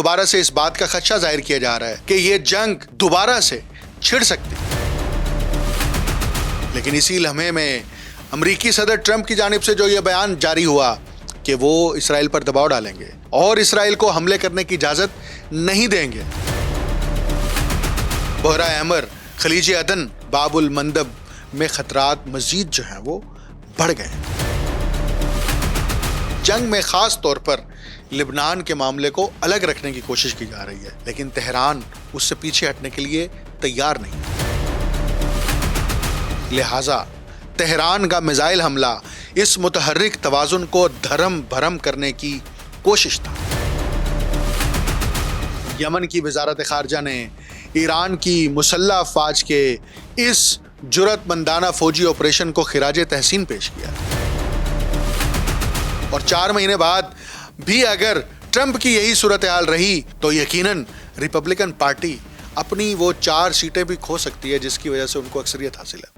دوبارہ سے اس بات کا خدشہ ظاہر کیا جا رہا ہے کہ یہ جنگ دوبارہ سے چھڑ سکتی ہے۔ لیکن اسی لمحے میں امریکی صدر ٹرمپ کی جانب سے جو یہ بیان جاری ہوا کہ وہ اسرائیل پر دباؤ ڈالیں گے اور اسرائیل کو حملے کرنے کی اجازت نہیں دیں گے، بحیرہ احمر، خلیج عدن، باب المندب میں خطرات مزید جو ہیں وہ بڑھ گئے ہیں۔ جنگ میں خاص طور پر لبنان کے معاملے کو الگ رکھنے کی کوشش کی جا رہی ہے، لیکن تہران اس سے پیچھے ہٹنے کے لیے تیار نہیں ہے۔ لہٰذا تہران کا میزائل حملہ اس متحرک توازن کو دھرم بھرم کرنے کی کوشش تھا۔ یمن کی وزارت خارجہ نے ایران کی مسلح افواج کے اس جرأت مندانہ فوجی آپریشن کو خراج تحسین پیش کیا، اور 4 مہینے بعد بھی اگر ٹرمپ کی یہی صورتحال رہی تو یقیناً ریپبلکن پارٹی اپنی وہ 4 سیٹیں بھی کھو سکتی ہے جس کی وجہ سے ان کو اکثریت حاصل ہے۔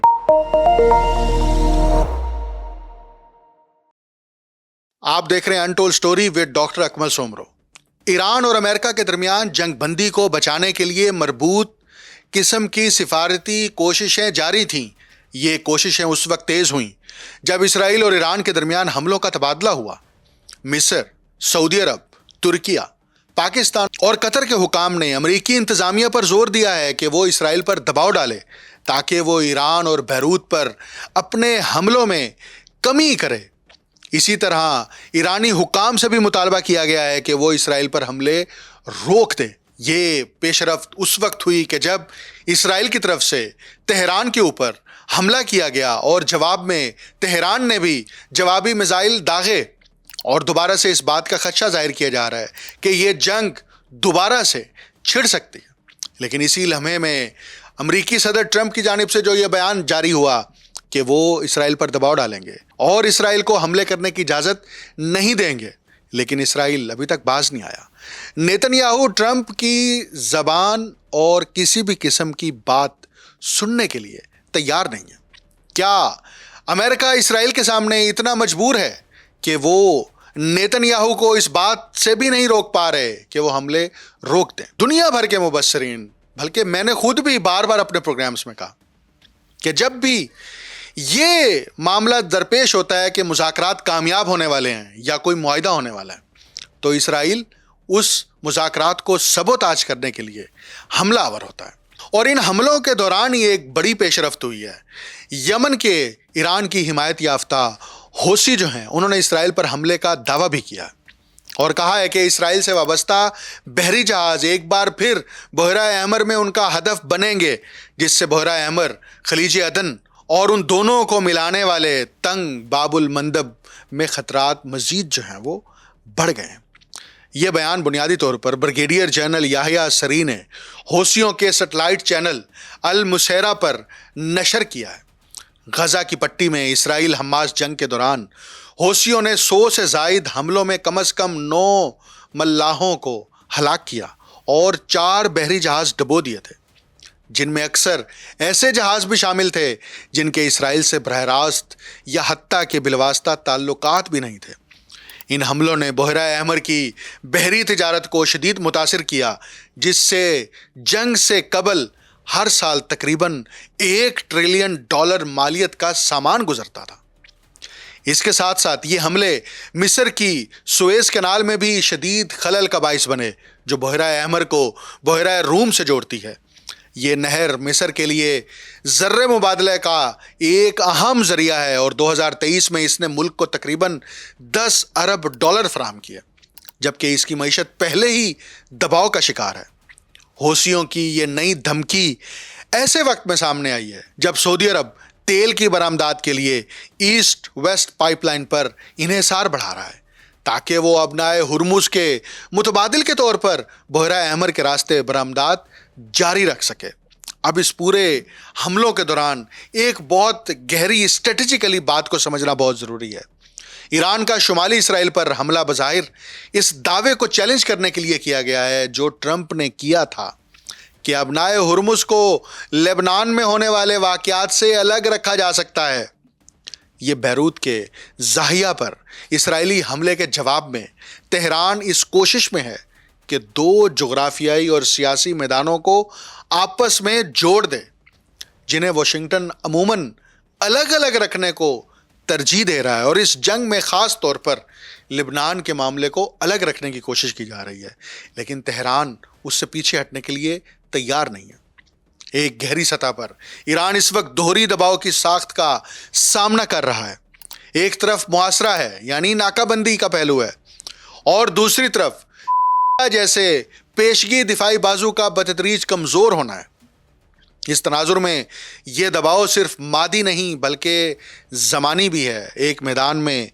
آپ دیکھ رہے ہیں انٹول سٹوری ود ڈاکٹر اکمل سومرو۔ ایران اور امریکہ کے درمیان جنگ بندی کو بچانے کے لیے مربوط قسم کی سفارتی کوششیں جاری تھیں۔ یہ کوششیں اس وقت تیز ہوئیں جب اسرائیل اور ایران کے درمیان حملوں کا تبادلہ ہوا۔ مصر، سعودی عرب، ترکیہ، پاکستان اور قطر کے حکام نے امریکی انتظامیہ پر زور دیا ہے کہ وہ اسرائیل پر دباؤ ڈالے تاکہ وہ ایران اور بیروت پر اپنے حملوں میں کمی کرے۔ اسی طرح ایرانی حکام سے بھی مطالبہ کیا گیا ہے کہ وہ اسرائیل پر حملے روک دیں۔ یہ پیش رفت اس وقت ہوئی کہ جب اسرائیل کی طرف سے تہران کے اوپر حملہ کیا گیا اور جواب میں تہران نے بھی جوابی میزائل داغے، اور دوبارہ سے اس بات کا خدشہ ظاہر کیا جا رہا ہے کہ یہ جنگ دوبارہ سے چھڑ سکتی ہے۔ لیکن اسی لمحے میں امریکی صدر ٹرمپ کی جانب سے جو یہ بیان جاری ہوا کہ وہ اسرائیل پر دباؤ ڈالیں گے اور اسرائیل کو حملے کرنے کی اجازت نہیں دیں گے، لیکن اسرائیل ابھی تک باز نہیں آیا۔ نیتن یاہو ٹرمپ کی زبان اور کسی بھی قسم کی بات سننے کے لیے تیار نہیں ہے۔ کیا امریکہ اسرائیل کے سامنے اتنا مجبور ہے کہ وہ نیتن یاہو کو اس بات سے بھی نہیں روک پا رہے کہ وہ حملے روک دیں؟ دنیا بھر کے مبصرین، بلکہ میں نے خود بھی بار بار اپنے پروگرامز میں کہا کہ جب بھی یہ معاملہ درپیش ہوتا ہے کہ مذاکرات کامیاب ہونے والے ہیں یا کوئی معاہدہ ہونے والا ہے تو اسرائیل اس مذاکرات کو سبوتاژ کرنے کے لیے حملہ آور ہوتا ہے، اور ان حملوں کے دوران یہ ایک بڑی پیش رفت ہوئی ہے۔ یمن کے ایران کی حمایت یافتہ حوثی جو ہیں انہوں نے اسرائیل پر حملے کا دعویٰ بھی کیا اور کہا ہے کہ اسرائیل سے وابستہ بحری جہاز ایک بار پھر بحیرہ احمر میں ان کا ہدف بنیں گے، جس سے بحیرہ احمر، خلیج عدن اور ان دونوں کو ملانے والے تنگ باب المندب میں خطرات مزید جو ہیں وہ بڑھ گئے ہیں۔ یہ بیان بنیادی طور پر بریگیڈیئر جنرل یحییٰ سری نے حوثیوں کے سیٹلائٹ چینل المسیرہ پر نشر کیا ہے۔ غزہ کی پٹی میں اسرائیل حماس جنگ کے دوران حوثیوں نے 100 سے زائد حملوں میں کم از کم 9 ملاحوں کو ہلاک کیا اور 4 بحری جہاز ڈبو دیے تھے، جن میں اکثر ایسے جہاز بھی شامل تھے جن کے اسرائیل سے براہ راست یا حتیٰ کہ بالواسطہ تعلقات بھی نہیں تھے۔ ان حملوں نے بحیرہ احمر کی بحری تجارت کو شدید متاثر کیا، جس سے جنگ سے قبل ہر سال تقریباً $1 ٹریلین مالیت کا سامان گزرتا تھا۔ اس کے ساتھ ساتھ یہ حملے مصر کی سویز کینال میں بھی شدید خلل کا باعث بنے، جو بحیرہ احمر کو بحیرہ روم سے جوڑتی ہے۔ یہ نہر مصر کے لیے زر مبادلے کا ایک اہم ذریعہ ہے، اور 2023 میں اس نے ملک کو تقریباً $10 ارب فراہم کیا، جبکہ اس کی معیشت پہلے ہی دباؤ کا شکار ہے۔ حوثیوں کی یہ نئی دھمکی ایسے وقت میں سامنے آئی ہے جب سعودی عرب تیل کی برآمدات کے لیے ایسٹ ویسٹ پائپ لائن پر انحصار بڑھا رہا ہے تاکہ وہ ابنائے ہرمز کے متبادل کے طور پر بحیرہ احمر کے راستے برآمدات جاری رکھ سکے۔ اب اس پورے حملوں کے دوران ایک بہت گہری اسٹریٹجیکلی بات کو سمجھنا بہت ضروری ہے۔ ایران کا شمالی اسرائیل پر حملہ بظاہر اس دعوے کو چیلنج کرنے کے لیے کیا گیا ہے جو ٹرمپ نے کیا تھا کہ ابنائے ہرمز کو لبنان میں ہونے والے واقعات سے الگ رکھا جا سکتا ہے۔ یہ بیروت کے زاہیہ پر اسرائیلی حملے کے جواب میں تہران اس کوشش میں ہے کہ دو جغرافیائی اور سیاسی میدانوں کو آپس میں جوڑ دے جنہیں واشنگٹن عموماً الگ الگ رکھنے کو ترجیح دے رہا ہے، اور اس جنگ میں خاص طور پر لبنان کے معاملے کو الگ رکھنے کی کوشش کی جا رہی ہے، لیکن تہران اس سے پیچھے ہٹنے کے لیے تیار نہیں ہے۔ ایک گہری سطح پر ایران اس وقت دوہری دباؤ کی ساخت کا سامنا کر رہا ہے۔ ایک طرف محاصرہ ہے، یعنی ناکہ بندی کا پہلو ہے، اور دوسری طرف جیسے پیشگی دفاعی بازو کا بتدریج کمزور ہونا ہے۔ اس تناظر میں یہ دباؤ صرف مادی نہیں بلکہ زمانی بھی ہے، ایک میدان میں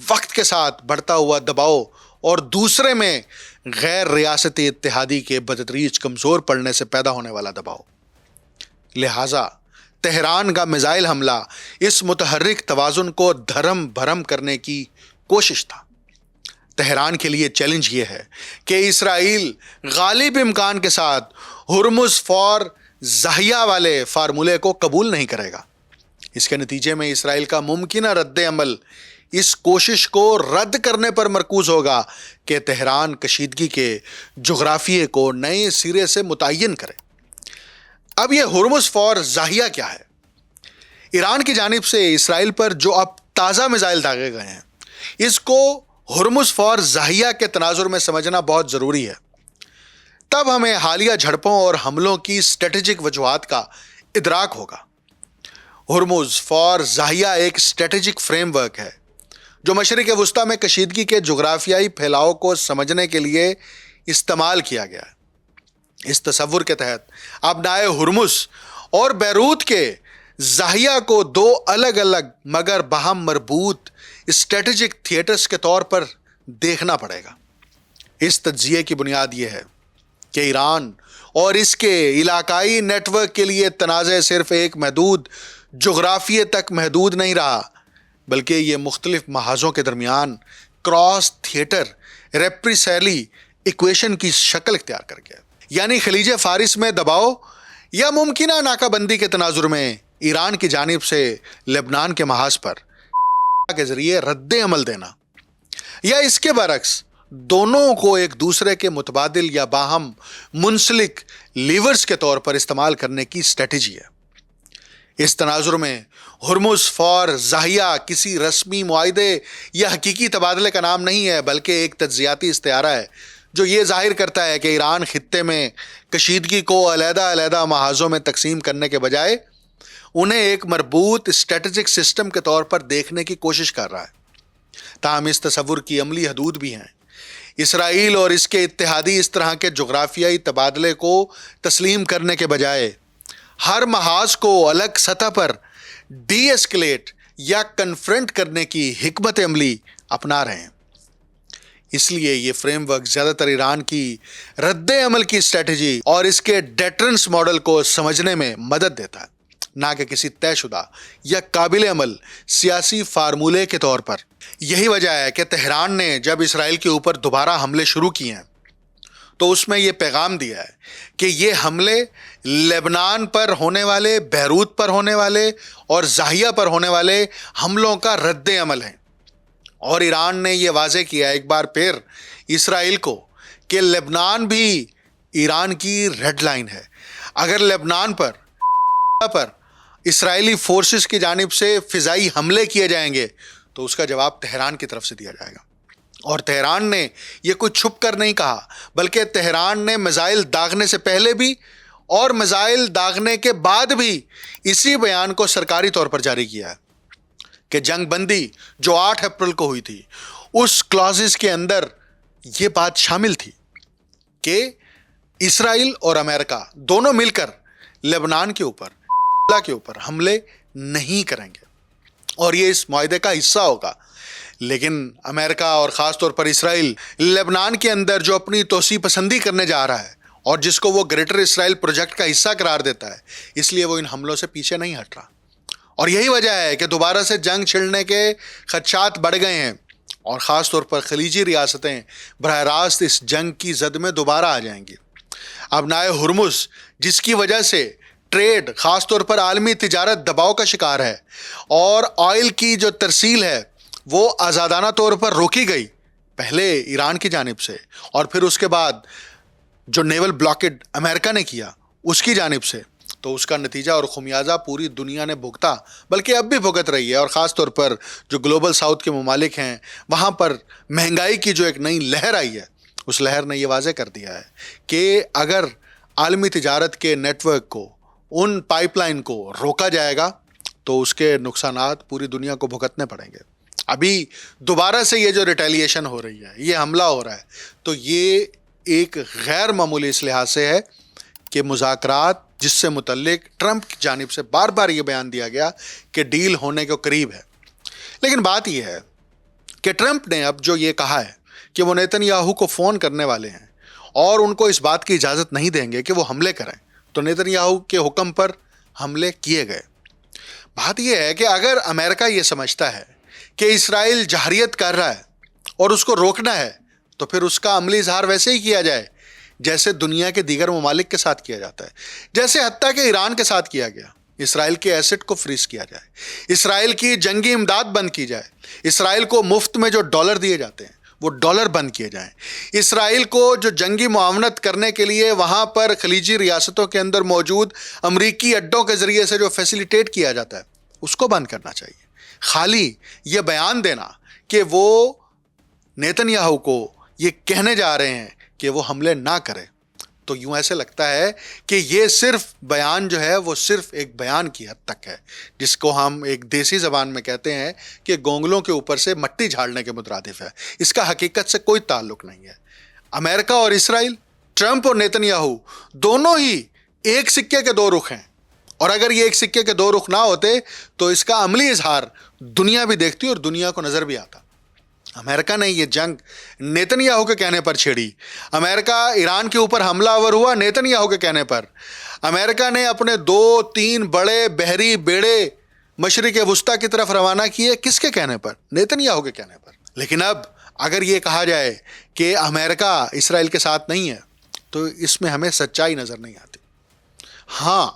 وقت کے ساتھ بڑھتا ہوا دباؤ اور دوسرے میں غیر ریاستی اتحادی کے بتدریج کمزور پڑنے سے پیدا ہونے والا دباؤ۔ لہٰذا تہران کا میزائل حملہ اس متحرک توازن کو دھرم بھرم کرنے کی کوشش تھا۔ تہران کے لیے چیلنج یہ ہے کہ اسرائیل غالب امکان کے ساتھ ہرمز فار زاہیہ والے فارمولے کو قبول نہیں کرے گا۔ اس کے نتیجے میں اسرائیل کا ممکنہ رد عمل اس کوشش کو رد کرنے پر مرکوز ہوگا کہ تہران کشیدگی کے جغرافیے کو نئے سرے سے متعین کرے۔ اب یہ ہرمز فار زاہیہ کیا ہے؟ ایران کی جانب سے اسرائیل پر جو اب تازہ میزائل داغے گئے ہیں، اس کو ہرمز فار زاہیہ کے تناظر میں سمجھنا بہت ضروری ہے۔ تب ہمیں حالیہ جھڑپوں اور حملوں کی اسٹریٹجک وجوہات کا ادراک ہوگا۔ ہرمز فار زاہیہ ایک اسٹریٹجک فریم ورک ہے جو مشرق وسطیٰ میں کشیدگی کے جغرافیائی پھیلاؤ کو سمجھنے کے لیے استعمال کیا گیا ہے۔ اس تصور کے تحت ابنائے ہرمز اور بیروت کے زاہیہ کو دو الگ الگ مگر باہم مربوط اسٹریٹجک تھیٹرز کے طور پر دیکھنا پڑے گا۔ اس تجزیے کی بنیاد یہ ہے کہ ایران اور اس کے علاقائی نیٹ ورک کے لیے تنازع صرف ایک محدود جغرافیے تک محدود نہیں رہا، بلکہ یہ مختلف محاذوں کے درمیان کراس تھیٹر ریپریسیلی ایکویشن کی شکل اختیار کر گیا، یعنی خلیج فارس میں دباؤ یا ممکنہ ناکہ بندی کے تناظر میں ایران کی جانب سے لبنان کے محاذ پر کے ذریعے رد عمل دینا، یا اس کے برعکس دونوں کو ایک دوسرے کے متبادل یا باہم منسلک لیورز کے طور پر استعمال کرنے کی اسٹریٹجی ہے۔ اس تناظر میں ہرمز فار زاہیہ کسی رسمی معاہدے یا حقیقی تبادلے کا نام نہیں ہے، بلکہ ایک تجزیاتی استعارہ ہے جو یہ ظاہر کرتا ہے کہ ایران خطے میں کشیدگی کو علیحدہ علیحدہ محاذوں میں تقسیم کرنے کے بجائے انہیں ایک مربوط اسٹریٹجک سسٹم کے طور پر دیکھنے کی کوشش کر رہا ہے۔ تاہم اس تصور کی عملی حدود بھی ہیں۔ اسرائیل اور اس کے اتحادی اس طرح کے جغرافیائی تبادلے کو تسلیم کرنے کے بجائے ہر محاذ کو الگ سطح پر ڈی ایسکلیٹ یا کنفرنٹ کرنے کی حکمت عملی اپنا رہے ہیں۔ اس لیے یہ فریم ورک زیادہ تر ایران کی رد عمل کی اسٹریٹجی اور اس کے ڈیٹرنس ماڈل کو سمجھنے میں مدد دیتا ہے، نہ کہ کسی طے شدہ یا قابل عمل سیاسی فارمولے کے طور پر۔ یہی وجہ ہے کہ تہران نے جب اسرائیل کے اوپر دوبارہ حملے شروع کیے ہیں تو اس میں یہ پیغام دیا ہے کہ یہ حملے لبنان پر ہونے والے، بیروت پر ہونے والے اور زاہیہ پر ہونے والے حملوں کا رد عمل ہیں، اور ایران نے یہ واضح کیا ایک بار پھر اسرائیل کو کہ لبنان بھی ایران کی ریڈ لائن ہے۔ اگر لبنان پر اسرائیلی فورسز کی جانب سے فضائی حملے کیے جائیں گے تو اس کا جواب تہران کی طرف سے دیا جائے گا، اور تہران نے یہ کچھ چھپ کر نہیں کہا، بلکہ تہران نے میزائل داغنے سے پہلے بھی اور میزائل داغنے کے بعد بھی اسی بیان کو سرکاری طور پر جاری کیا ہے کہ جنگ بندی جو 8 اپریل کو ہوئی تھی اس کلازز کے اندر یہ بات شامل تھی کہ اسرائیل اور امریکہ دونوں مل کر لبنان کے اوپر حملے نہیں کریں گے، اور یہ اس معاہدے کا حصہ ہوگا۔ لیکن امریکہ اور خاص طور پر اسرائیل لبنان کے اندر جو اپنی توسیع پسندی کرنے جا رہا ہے اور جس کو وہ گریٹر اسرائیل پروجیکٹ کا حصہ قرار دیتا ہے، اس لیے وہ ان حملوں سے پیچھے نہیں ہٹ رہا، اور یہی وجہ ہے کہ دوبارہ سے جنگ چھڑنے کے خدشات بڑھ گئے ہیں، اور خاص طور پر خلیجی ریاستیں براہ راست اس جنگ کی زد میں دوبارہ آ جائیں گی۔ ابنائے ہرمز جس کی وجہ سے ٹریڈ خاص طور پر عالمی تجارت دباؤ کا شکار ہے اور آئل کی جو ترسیل ہے وہ آزادانہ طور پر روکی گئی، پہلے ایران کی جانب سے اور پھر اس کے بعد جو نیول بلاکڈ امریکہ نے کیا اس کی جانب سے، تو اس کا نتیجہ اور خمیازہ پوری دنیا نے بھگتا، بلکہ اب بھی بھگت رہی ہے. اور خاص طور پر جو گلوبل ساؤتھ کے ممالک ہیں وہاں پر مہنگائی کی جو ایک نئی لہر آئی ہے، اس لہر نے یہ واضح کر دیا ہے کہ اگر عالمی تجارت کے نیٹ ورک کو، ان پائپ لائن کو روکا جائے گا تو اس کے نقصانات پوری دنیا کو بھگتنے پڑیں گے. ابھی دوبارہ سے یہ جو ریٹیلیشن ہو رہی ہے، یہ حملہ ہو رہا ہے، تو یہ ایک غیر معمولی اس لحاظ سے ہے کہ مذاکرات جس سے متعلق ٹرمپ کی جانب سے بار بار یہ بیان دیا گیا کہ ڈیل ہونے کے قریب ہے. لیکن بات یہ ہے کہ ٹرمپ نے اب جو یہ کہا ہے کہ وہ نیتن یاہو کو فون کرنے والے ہیں اور ان کو اس بات کی اجازت نہیں دیں گے کہ وہ حملے کریں، تو نیتن یاہو کے حکم پر حملے کیے گئے. بات یہ ہے کہ اگر امریکہ یہ سمجھتا ہے کہ اسرائیل جہریت کر رہا ہے اور اس کو روکنا ہے، تو پھر اس کا عملی اظہار ویسے ہی کیا جائے جیسے دنیا کے دیگر ممالک کے ساتھ کیا جاتا ہے، جیسے حتیٰ کہ ایران کے ساتھ کیا گیا. اسرائیل کے ایسٹ کو فریز کیا جائے، اسرائیل کی جنگی امداد بند کی جائے، اسرائیل کو مفت میں جو ڈالر دیے جاتے ہیں وہ ڈالر بند کیے جائیں، اسرائیل کو جو جنگی معاونت کرنے کے لیے وہاں پر خلیجی ریاستوں کے اندر موجود امریکی اڈوں کے ذریعے سے جو فیسیلیٹیٹ کیا جاتا ہے اس کو بند کرنا چاہیے. خالی یہ بیان دینا کہ وہ نیتن یاہو کو یہ کہنے جا رہے ہیں کہ وہ حملے نہ کرے، تو یوں ایسے لگتا ہے کہ یہ صرف بیان جو ہے وہ صرف ایک بیان کی حد تک ہے، جس کو ہم ایک دیسی زبان میں کہتے ہیں کہ گونگلوں کے اوپر سے مٹی جھاڑنے کے مترادف ہے. اس کا حقیقت سے کوئی تعلق نہیں ہے. امریکہ اور اسرائیل، ٹرمپ اور نیتن یاہو دونوں ہی ایک سکے کے دو رخ ہیں، اور اگر یہ ایک سکے کے دو رخ نہ ہوتے تو اس کا عملی اظہار دنیا بھی دیکھتی اور دنیا کو نظر بھی آتا. امریکہ نے یہ جنگ نیتن یاہو کے کہنے پر چھیڑی. امریکہ ایران کے اوپر حملہ آور ہوا نیتن یاہو کے کہنے پر. امریکہ نے اپنے 2-3 بڑے بحری بیڑے مشرق وسطیٰ کی طرف روانہ کیے، کس کے کہنے پر؟ نیتن یاہو کے کہنے پر. لیکن اب اگر یہ کہا جائے کہ امریکہ اسرائیل کے ساتھ نہیں ہے تو اس میں ہمیں سچائی نظر نہیں آتی. ہاں،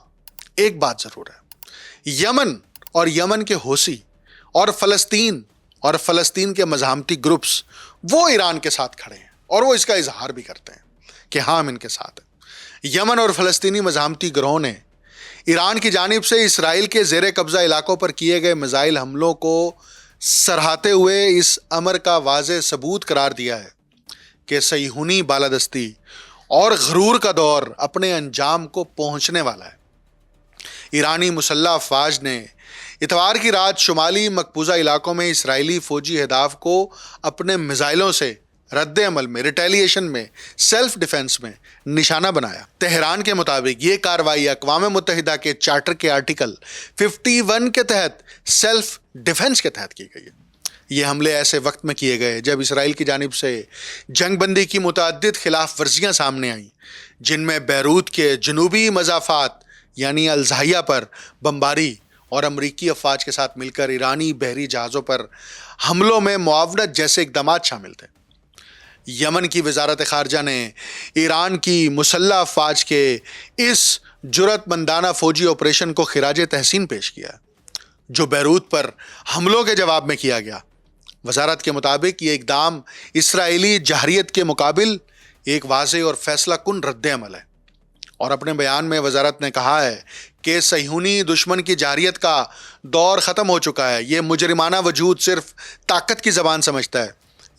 ایک بات ضرور ہے، یمن اور یمن کے حوثی اور فلسطین کے مزاحمتی گروپس وہ ایران کے ساتھ کھڑے ہیں اور وہ اس کا اظہار بھی کرتے ہیں کہ ہاں ہم ان کے ساتھ ہیں. یمن اور فلسطینی مزاحمتی گروہوں نے ایران کی جانب سے اسرائیل کے زیر قبضہ علاقوں پر کیے گئے میزائل حملوں کو سراہتے ہوئے اس امر کا واضح ثبوت قرار دیا ہے کہ صہیونی بالادستی اور غرور کا دور اپنے انجام کو پہنچنے والا ہے. ایرانی مسلح افواج نے اتوار کی رات شمالی مقبوضہ علاقوں میں اسرائیلی فوجی اہداف کو اپنے میزائلوں سے رد عمل میں، ریٹیلیشن میں، سیلف ڈیفنس میں نشانہ بنایا. تہران کے مطابق یہ کارروائی اقوام متحدہ کے چارٹر کے آرٹیکل 51 کے تحت سیلف ڈیفنس کے تحت کی گئی ہے. یہ حملے ایسے وقت میں کیے گئے جب اسرائیل کی جانب سے جنگ بندی کی متعدد خلاف ورزیاں سامنے آئیں، جن میں بیروت کے جنوبی مضافات یعنی الزاحیہ پر بمباری اور امریکی افواج کے ساتھ مل کر ایرانی بحری جہازوں پر حملوں میں معاونت جیسے اقدامات شامل تھے. یمن کی وزارت خارجہ نے ایران کی مسلح افواج کے اس جرأت مندانہ فوجی آپریشن کو خراج تحسین پیش کیا جو بیروت پر حملوں کے جواب میں کیا گیا. وزارت کے مطابق یہ اقدام اسرائیلی جہریت کے مقابل ایک واضح اور فیصلہ کن رد عمل ہے. اور اپنے بیان میں وزارت نے کہا ہے کہ صہیونی دشمن کی جہریت کا دور ختم ہو چکا ہے. یہ مجرمانہ وجود صرف طاقت کی زبان سمجھتا ہے.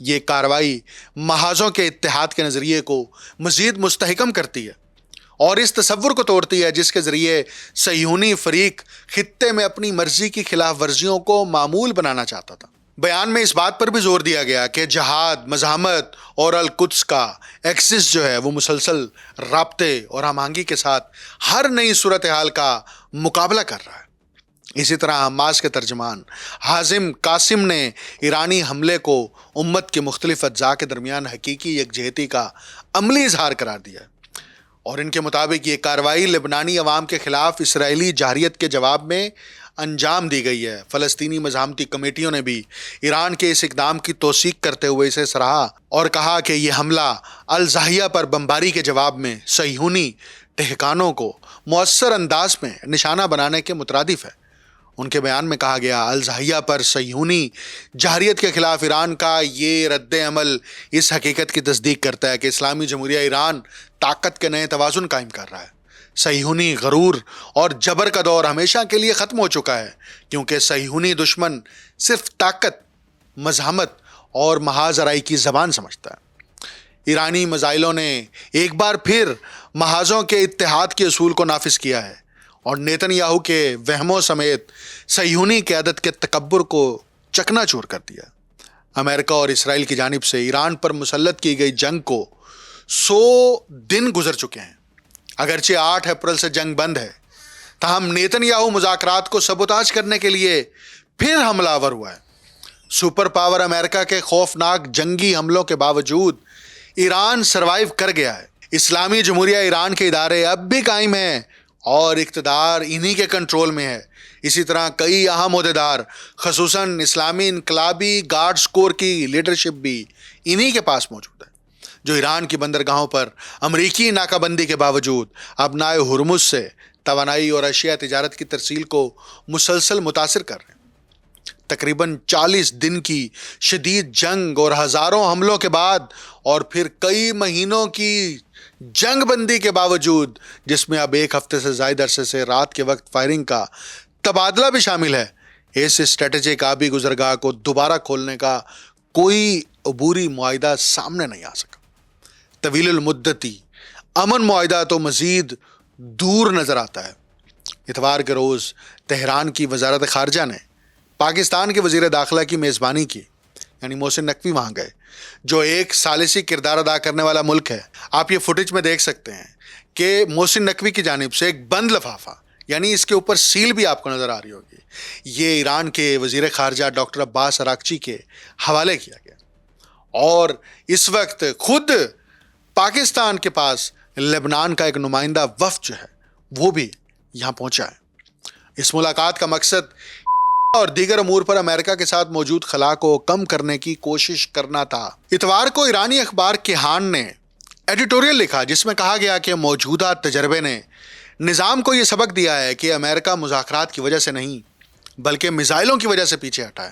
یہ کارروائی محاذوں کے اتحاد کے نظریے کو مزید مستحکم کرتی ہے اور اس تصور کو توڑتی ہے جس کے ذریعے صہیونی فریق خطے میں اپنی مرضی کی خلاف ورزیوں کو معمول بنانا چاہتا تھا. بیان میں اس بات پر بھی زور دیا گیا کہ جہاد، مزاحمت اور القدس کا ایکسس جو ہے وہ مسلسل رابطے اور ہم آہنگی کے ساتھ ہر نئی صورتحال کا مقابلہ کر رہا ہے. اسی طرح حماس کے ترجمان حازم قاسم نے ایرانی حملے کو امت کے مختلف اجزاء کے درمیان حقیقی یکجہتی کا عملی اظہار قرار دیا ہے. اور ان کے مطابق یہ کارروائی لبنانی عوام کے خلاف اسرائیلی جہریت کے جواب میں انجام دی گئی ہے. فلسطینی مزاحمتی کمیٹیوں نے بھی ایران کے اس اقدام کی توثیق کرتے ہوئے اسے سراہا اور کہا کہ یہ حملہ الزاحیہ پر بمباری کے جواب میں صہیونی ٹھکانوں کو مؤثر انداز میں نشانہ بنانے کے مترادف ہے ان کے بیان میں کہا گیا الزاہیہ پر صہیونی جارحیت کے خلاف ایران کا یہ رد عمل اس حقیقت کی تصدیق کرتا ہے کہ اسلامی جمہوریہ ایران طاقت کے نئے توازن قائم کر رہا ہے. صہیونی غرور اور جبر کا دور ہمیشہ کے لیے ختم ہو چکا ہے، کیونکہ صہیونی دشمن صرف طاقت، مزاحمت اور محاذ آرائی کی زبان سمجھتا ہے. ایرانی میزائلوں نے ایک بار پھر محاذوں کے اتحاد کے اصول کو نافذ کیا ہے اور نیتن یاہو کے وہموں سمیت صہیونی قیادت کے تکبر کو چکنا چور کر دیا. امریکہ اور اسرائیل کی جانب سے ایران پر مسلط کی گئی جنگ کو 100 دن گزر چکے ہیں. اگرچہ 8 اپریل سے جنگ بند ہے، تاہم نیتن یاہو مذاکرات کو سبوتاژ کرنے کے لیے پھر حملہ آور ہوا ہے. سپر پاور امریکہ کے خوفناک جنگی حملوں کے باوجود ایران سروائیو کر گیا ہے. اسلامی جمہوریہ ایران کے ادارے اب بھی قائم ہیں اور اقتدار انہی کے کنٹرول میں ہے. اسی طرح کئی اہم عہدیدار خصوصاً اسلامی انقلابی گارڈز کور کی لیڈرشپ بھی انہی کے پاس موجود ہے، جو ایران کی بندرگاہوں پر امریکی ناکہ بندی کے باوجود ابنائے ہرمز سے توانائی اور اشیاء تجارت کی ترسیل کو مسلسل متاثر کر رہے ہیں. تقریباً 40 دن کی شدید جنگ اور ہزاروں حملوں کے بعد اور پھر کئی مہینوں کی جنگ بندی کے باوجود، جس میں اب 1 ہفتے سے زائد عرصے سے رات کے وقت فائرنگ کا تبادلہ بھی شامل ہے، اس اسٹریٹجک آبی گزرگاہ کو دوبارہ کھولنے کا کوئی عبوری معاہدہ سامنے نہیں آ سکا. طویل المدتی امن معاہدہ تو مزید دور نظر آتا ہے. اتوار کے روز تہران کی وزارت خارجہ نے پاکستان کے وزیر داخلہ کی میزبانی کی، یعنی محسن نقوی وہاں گئے، جو ایک ثالثی کردار ادا کرنے والا ملک ہے. آپ یہ فوٹیج میں دیکھ سکتے ہیں کہ محسن نقوی کی جانب سے ایک بند لفافہ، یعنی اس کے اوپر سیل بھی آپ کو نظر آ رہی ہوگی، یہ ایران کے وزیر خارجہ ڈاکٹر عباس اراغچی کے حوالے کیا گیا. اور اس وقت خود پاکستان کے پاس لبنان کا ایک نمائندہ وفد جو ہے وہ بھی یہاں پہنچا ہے. اس ملاقات کا مقصد اور دیگر امور پر امریکہ کے ساتھ موجود خلا کو کم کرنے کی کوشش کرنا تھا. اتوار کو ایرانی اخبار کیہان نے ایڈیٹوریل لکھا جس میں کہا گیا کہ موجودہ تجربے نے نظام کو یہ سبق دیا ہے کہ امریکہ مذاکرات کی وجہ سے نہیں بلکہ میزائلوں کی وجہ سے پیچھے ہٹا ہے.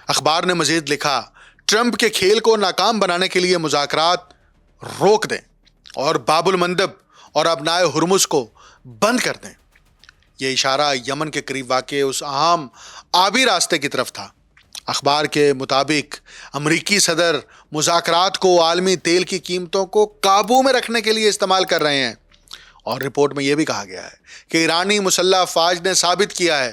اخبار نے مزید لکھا ٹرمپ کے کھیل کو ناکام بنانے کے لیے مذاکرات روک دیں اور باب المندب اور ابنائے ہرمز کو بند کر دیں. یہ اشارہ یمن کے قریب واقع اس اہم آبی راستے کی طرف تھا. اخبار کے مطابق امریکی صدر مذاکرات کو عالمی تیل کی قیمتوں کو قابو میں رکھنے کے لیے استعمال کر رہے ہیں. اور رپورٹ میں یہ بھی کہا گیا ہے کہ ایرانی مسلح افواج نے ثابت کیا ہے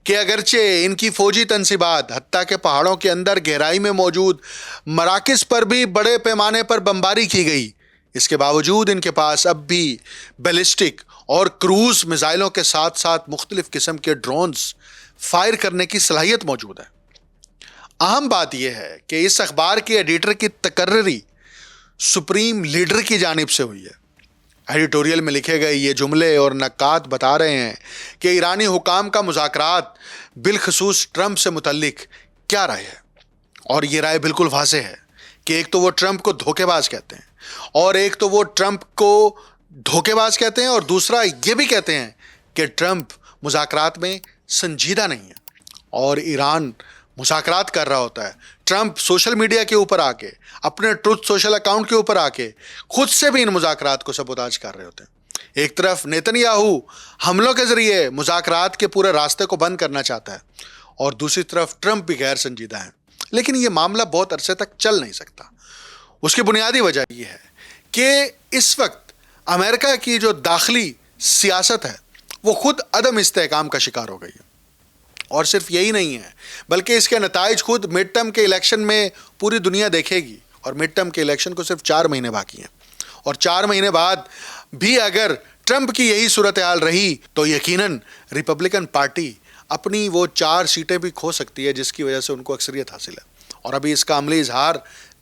کہ اگرچہ ان کی فوجی تنصیبات حتیٰ کہ پہاڑوں کے اندر گہرائی میں موجود مراکز پر بھی بڑے پیمانے پر بمباری کی گئی، اس کے باوجود ان کے پاس اب بھی بیلسٹک اور کروز میزائلوں کے ساتھ ساتھ مختلف قسم کے ڈرونز فائر کرنے کی صلاحیت موجود ہے. اہم بات یہ ہے کہ اس اخبار کے ایڈیٹر کی تقرری سپریم لیڈر کی جانب سے ہوئی ہے. ایڈیٹوریل میں لکھے گئے یہ جملے اور نکات بتا رہے ہیں کہ ایرانی حکام کا مذاکرات بالخصوص ٹرمپ سے متعلق کیا رائے ہے. اور یہ رائے بالکل واضح ہے کہ ایک تو وہ ٹرمپ کو دھوکے باز کہتے ہیں اور ایک تو وہ ٹرمپ کو دھوکے باز کہتے ہیں اور دوسرا یہ بھی کہتے ہیں کہ ٹرمپ مذاکرات میں سنجیدہ نہیں ہے اور ایران مذاکرات کر رہا ہوتا ہے. ٹرمپ سوشل میڈیا کے اوپر آ کے اپنے ٹروتھ سوشل اکاؤنٹ کے اوپر آ کے خود سے بھی ان مذاکرات کو سبوتاژ کر رہے ہوتے ہیں. ایک طرف نیتن یاہو حملوں کے ذریعے مذاکرات کے پورے راستے کو بند کرنا چاہتا ہے اور دوسری طرف ٹرمپ بھی غیر سنجیدہ ہیں. لیکن یہ معاملہ بہت عرصے تک چل نہیں سکتا. اس کی بنیادی وجہ یہ ہے کہ اس وقت امریکہ کی جو داخلی سیاست ہے وہ خود عدم استحکام کا شکار ہو گئی ہے. اور صرف یہی نہیں ہے بلکہ اس کے نتائج خود مڈ ٹرم کے الیکشن میں پوری دنیا دیکھے گی. اور مڈ ٹرم کے الیکشن کو صرف 4 مہینے باقی ہیں اور 4 مہینے بعد بھی اگر ٹرمپ کی یہی صورتحال رہی تو یقیناً ریپبلکن پارٹی اپنی وہ 4 سیٹیں بھی کھو سکتی ہے جس کی وجہ سے ان کو اکثریت حاصل ہے. اور ابھی اس کا عملی اظہار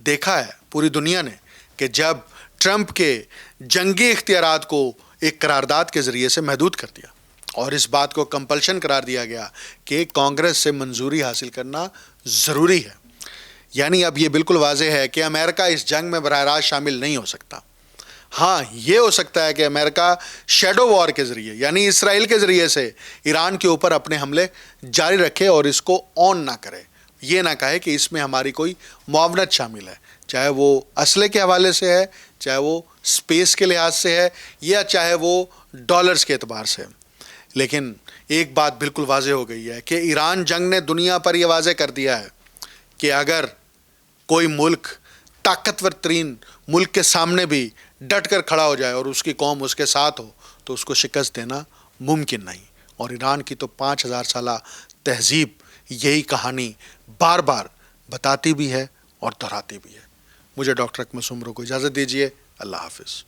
دیکھا ہے پوری دنیا نے کہ جب ٹرمپ کے جنگی اختیارات کو ایک قرارداد کے ذریعے سے محدود کر دیا اور اس بات کو کمپلشن قرار دیا گیا کہ کانگریس سے منظوری حاصل کرنا ضروری ہے. یعنی اب یہ بالکل واضح ہے کہ امریکہ اس جنگ میں براہ راست شامل نہیں ہو سکتا. ہاں یہ ہو سکتا ہے کہ امریکہ شیڈو وار کے ذریعے یعنی اسرائیل کے ذریعے سے ایران کے اوپر اپنے حملے جاری رکھے اور اس کو آن نہ کرے، یہ نہ کہے کہ اس میں ہماری کوئی معاونت شامل ہے، چاہے وہ اسلحے کے حوالے سے ہے، چاہے وہ اسپیس کے لحاظ سے ہے، یا چاہے وہ ڈالرز کے اعتبار سے۔ لیکن ایک بات بالکل واضح ہو گئی ہے کہ ایران جنگ نے دنیا پر یہ واضح کر دیا ہے کہ اگر کوئی ملک طاقتور ترین ملک کے سامنے بھی ڈٹ کر کھڑا ہو جائے اور اس کی قوم اس کے ساتھ ہو تو اس کو شکست دینا ممکن نہیں۔ اور ایران کی تو 5000 سالہ تہذیب یہی کہانی بار بار بتاتی بھی ہے اور دہراتی بھی ہے۔ مجھے ڈاکٹر اکمل سومرو کو اجازت دیجیے، اللہ حافظ۔